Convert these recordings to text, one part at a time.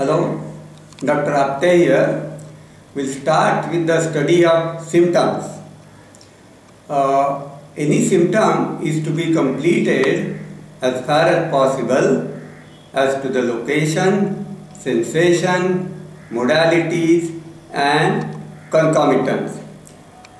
Hello, Dr. Apte here. We'll start with the study of symptoms. Any symptom is to be completed as far as possible as to the location, sensation, modalities and concomitants.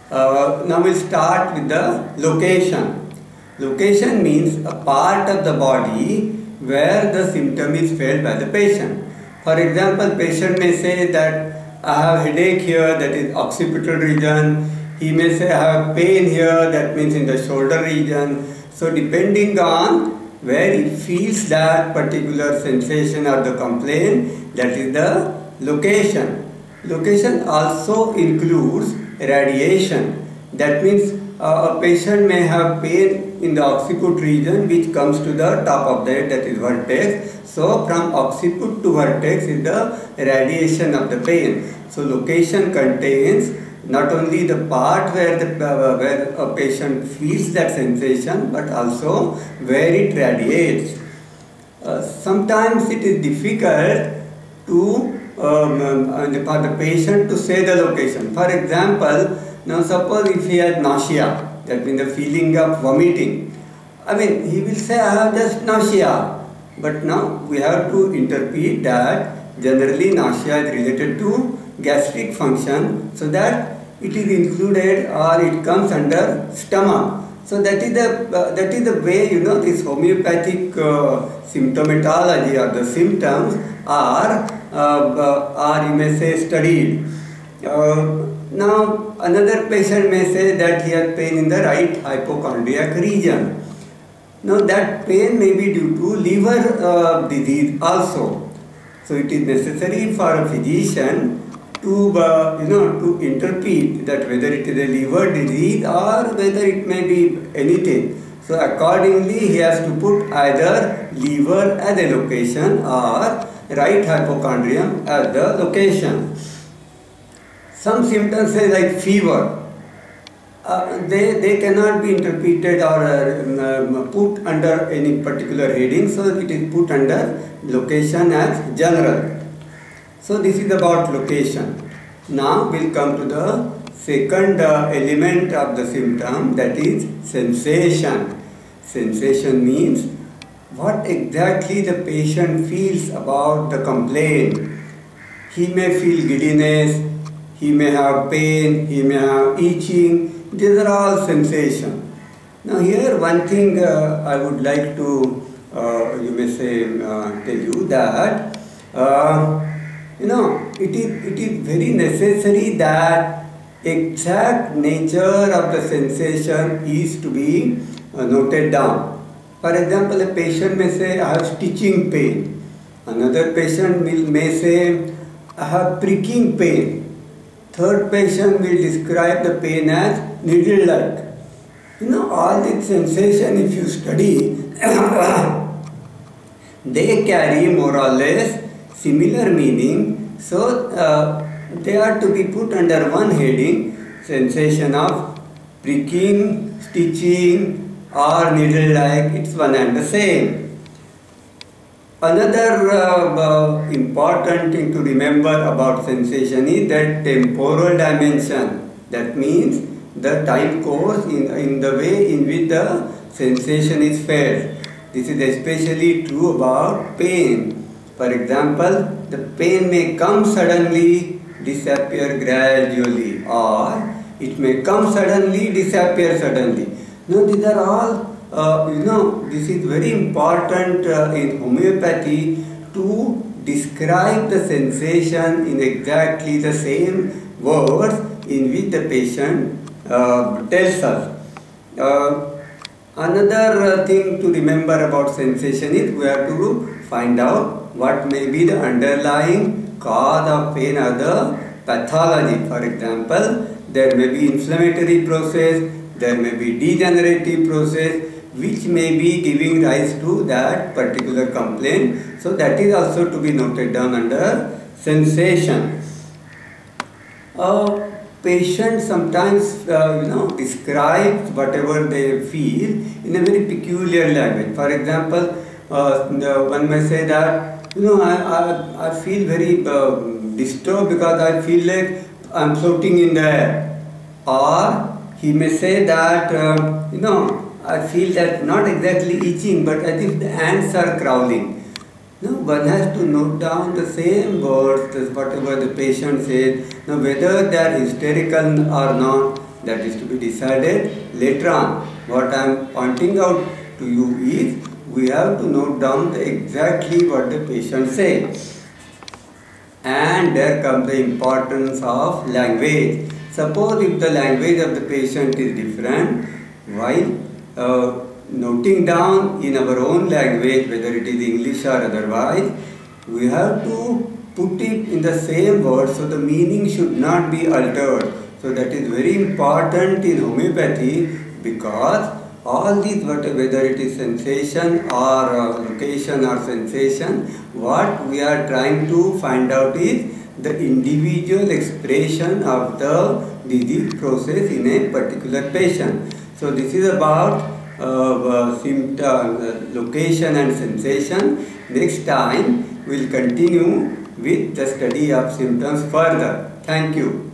Now we'll start with the location. Location means a part of the body where the symptom is felt by the patient. For example, patient may say that I have headache here, that is occipital region. He may say I have pain here, that means in the shoulder region. So depending on where he feels that particular sensation or the complaint, that is the location. Location also includes radiation. That means a patient may have pain in the occiput region which comes to the top of the head, that is vertex. So from occiput to vertex is the radiation of the pain. So location contains not only the part where a patient feels that sensation, but also where it radiates. Sometimes it is difficult to for the patient to say the location. For example, now suppose if he has nausea, that means the feeling of vomiting. I mean, he will say I have just nausea. But now we have to interpret that generally nausea is related to gastric function, so that it is included or it comes under stomach. So that is the way this homeopathic symptomatology or the symptoms are you may say studied. Now another patient may say that he has pain in the right hypochondriac region. Now that pain may be due to liver disease also. So it is necessary for a physician to to interpret that whether it is a liver disease or whether it may be anything. So accordingly he has to put either liver as a location or right hypochondrium as the location. Some symptoms say like fever. They cannot be interpreted or put under any particular heading, so it is put under location as general. So this is about location. Now we'll come to the second element of the symptom, that is sensation. Sensation means what exactly the patient feels about the complaint. He may feel giddiness, he may have pain, he may have itching. These are all sensations. Now here one thing I would like to you may say tell you that it is very necessary that exact nature of the sensation is to be noted down. For example, a patient may say I have stitching pain. Another patient may say I have pricking pain. Third patient will describe the pain as needle-like. All these sensations, if you study, they carry more or less similar meaning. So they are to be put under one heading, sensation of pricking, stitching or needle-like, it's one and the same. Another important thing to remember about sensation is that temporal dimension. That means the time course in the way in which the sensation is felt. This is especially true about pain. For example, the pain may come suddenly, disappear gradually, or it may come suddenly, disappear suddenly. Now these are all this is very important in homeopathy to describe the sensation in exactly the same words in which the patient tells us. Another thing to remember about sensation is we have to find out what may be the underlying cause of pain or the pathology. For example, there may be inflammatory process, there may be degenerative process, which may be giving rise to that particular complaint. So that is also to be noted down under sensation. Patients sometimes describe whatever they feel in a very peculiar language. For example, one may say that I feel very disturbed because I feel like I'm floating in the air. Or he may say that, I feel that not exactly itching, but as if the ants are crawling. One has to note down the same words, whatever the patient says. Now, whether they are hysterical or not, that is to be decided later on. What I am pointing out to you is, we have to note down exactly what the patient says. And there comes the importance of language. Suppose if the language of the patient is different, while noting down in our own language, whether it is English or otherwise, we have to put it in the same words, so the meaning should not be altered. So that is very important in homeopathy, because all these, whether it is sensation or location or sensation, what we are trying to find out is the individual expression of the disease process in a particular patient. So this is about symptom, location and sensation. Next time we will continue with the study of symptoms further. Thank you.